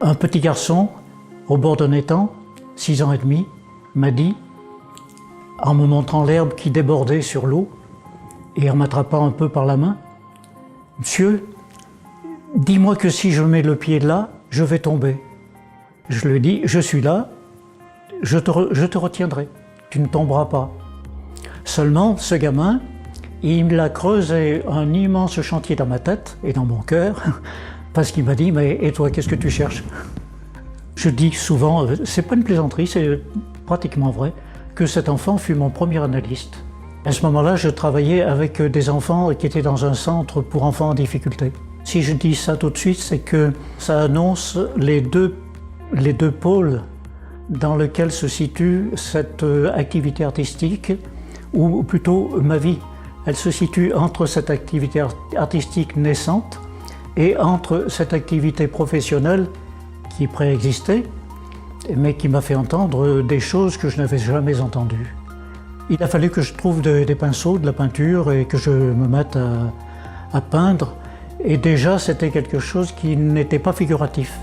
Un petit garçon, au bord d'un étang, 6 ans et demi, m'a dit, en me montrant l'herbe qui débordait sur l'eau et en m'attrapant un peu par la main, « Monsieur, dis-moi que si je mets le pied là, je vais tomber. » Je lui ai dit, « Je suis là, je te retiendrai, tu ne tomberas pas. » Seulement, ce gamin, il a creusé un immense chantier dans ma tête et dans mon cœur, parce qu'il m'a dit, « Mais et toi, qu'est-ce que tu cherches ?» Je dis souvent, c'est pas une plaisanterie, c'est pratiquement vrai, que cet enfant fut mon premier analyste. À ce moment-là, je travaillais avec des enfants qui étaient dans un centre pour enfants en difficulté. Si je dis ça tout de suite, c'est que ça annonce les deux pôles dans lesquels se situe cette activité artistique, ou plutôt ma vie. Elle se situe entre cette activité artistique naissante et entre cette activité professionnelle qui préexistait, mais qui m'a fait entendre des choses que je n'avais jamais entendues. Il a fallu que je trouve des pinceaux, de la peinture et que je me mette à peindre. Et déjà, c'était quelque chose qui n'était pas figuratif.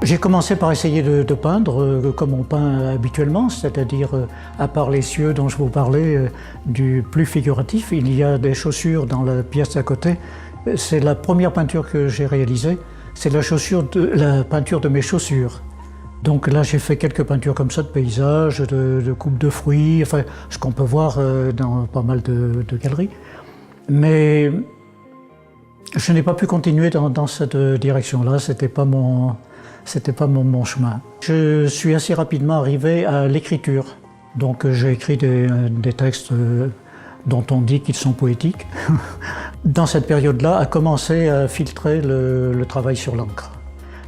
J'ai commencé par essayer de peindre comme on peint habituellement, c'est-à-dire, à part les cieux dont je vous parlais, du plus figuratif. Il y a des chaussures dans la pièce à côté. C'est la première peinture que j'ai réalisée. C'est la peinture de mes chaussures. Donc là, j'ai fait quelques peintures comme ça, de paysages, de coupes de fruits, enfin, ce qu'on peut voir dans pas mal de galeries. Mais je n'ai pas pu continuer dans cette direction-là, c'était pas mon chemin. Je suis assez rapidement arrivé à l'écriture. Donc j'ai écrit des textes dont on dit qu'ils sont poétiques. Dans cette période-là, a commencé à filtrer le travail sur l'encre.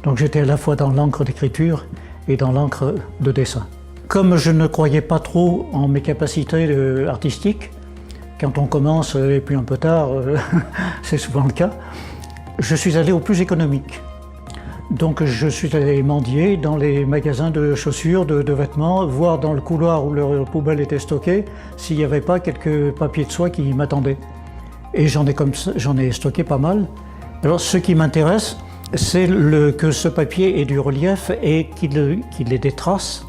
Donc j'étais à la fois dans l'encre d'écriture et dans l'encre de dessin. Comme je ne croyais pas trop en mes capacités artistiques, quand on commence et puis un peu tard, c'est souvent le cas, je suis allé au plus économique. Donc je suis allé mendier dans les magasins de chaussures, de vêtements, voir dans le couloir où leur poubelle était stockée, s'il n'y avait pas quelques papiers de soie qui m'attendaient. Et j'en ai stocké pas mal. Alors ce qui m'intéresse, c'est que ce papier ait du relief et qu'il ait des traces,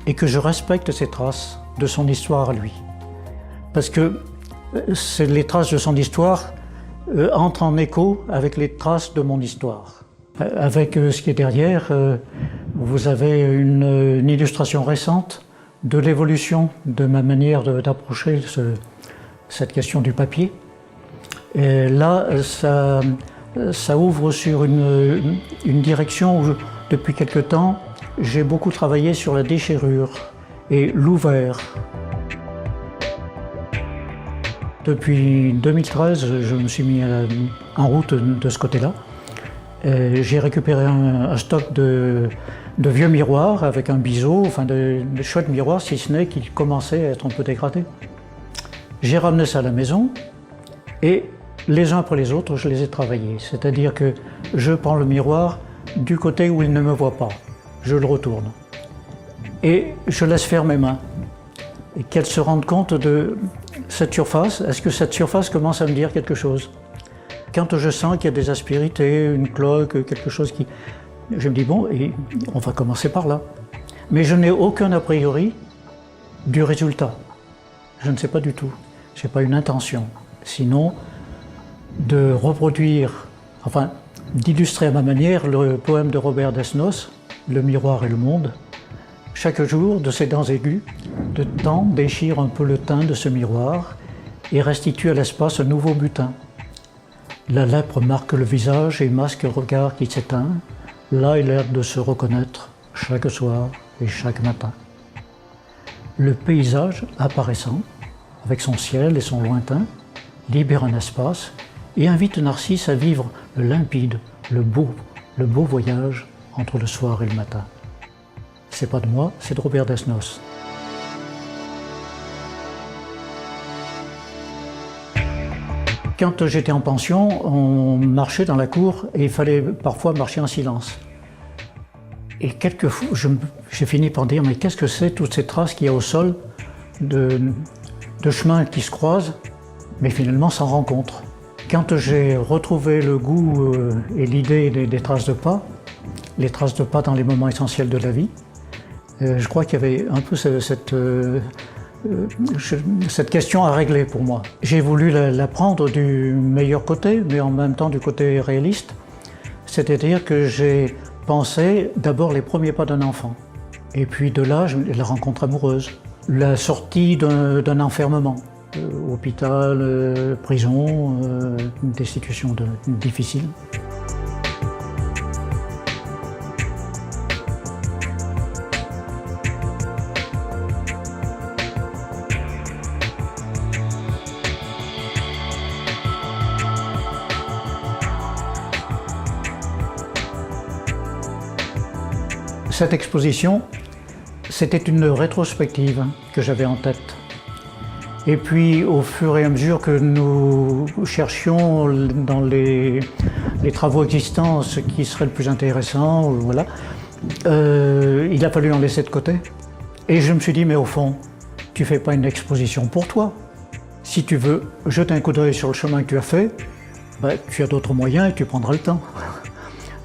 et que je respecte ces traces de son histoire à lui. Parce que les traces de son histoire entrent en écho avec les traces de mon histoire. Avec ce qui est derrière, vous avez une illustration récente de l'évolution de ma manière d'approcher cette question du papier. Et là, ça ouvre sur une direction où, depuis quelque temps, j'ai beaucoup travaillé sur la déchirure et l'ouvert. Depuis 2013, je me suis mis en route de ce côté-là. J'ai récupéré un stock de vieux miroirs avec un biseau, enfin de chouettes miroirs, si ce n'est qu'ils commençaient à être un peu dégradés. J'ai ramené ça à la maison et les uns après les autres, je les ai travaillés. C'est-à-dire que je prends le miroir du côté où il ne me voit pas. Je le retourne. Et je laisse faire mes mains. Et qu'elles se rendent compte de cette surface. Est-ce que cette surface commence à me dire quelque chose? Quand je sens qu'il y a des aspérités, une cloque, quelque chose qui... Je me dis, bon, et on va commencer par là. Mais je n'ai aucun a priori du résultat. Je ne sais pas du tout. Je n'ai pas une intention. Sinon, de reproduire, enfin, d'illustrer à ma manière le poème de Robert Desnos, Le miroir et le monde. Chaque jour, de ses dents aiguës, le temps déchire un peu le teint de ce miroir et restitue à l'espace un nouveau butin. La lèpre marque le visage et masque le regard qui s'éteint. Là, il a l'air de se reconnaître chaque soir et chaque matin. Le paysage apparaissant, avec son ciel et son lointain, libère un espace et invite Narcisse à vivre le limpide, le beau voyage entre le soir et le matin. C'est pas de moi, c'est de Robert Desnos. Quand j'étais en pension, on marchait dans la cour et il fallait parfois marcher en silence. Et quelquefois, j'ai fini par dire, mais qu'est-ce que c'est toutes ces traces qu'il y a au sol de chemins qui se croisent, mais finalement sans rencontre. Quand j'ai retrouvé le goût et l'idée des traces de pas, les traces de pas dans les moments essentiels de la vie, je crois qu'il y avait un peu cette question à régler pour moi. J'ai voulu la prendre du meilleur côté, mais en même temps du côté réaliste. C'est-à-dire que j'ai pensé d'abord les premiers pas d'un enfant. Et puis de là, la rencontre amoureuse, la sortie d'un enfermement, hôpital, prison, des situations difficiles. Cette exposition, c'était une rétrospective que j'avais en tête. Et puis, au fur et à mesure que nous cherchions dans les travaux existants ce qui serait le plus intéressant, voilà, il a fallu en laisser de côté. Et je me suis dit, mais au fond, tu ne fais pas une exposition pour toi. Si tu veux jeter un coup d'œil sur le chemin que tu as fait, ben, tu as d'autres moyens et tu prendras le temps.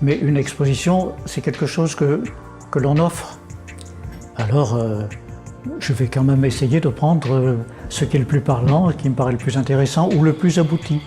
Mais une exposition, c'est quelque chose que l'on offre. Alors, je vais quand même essayer de prendre ce qui est le plus parlant, ce qui me paraît le plus intéressant ou le plus abouti.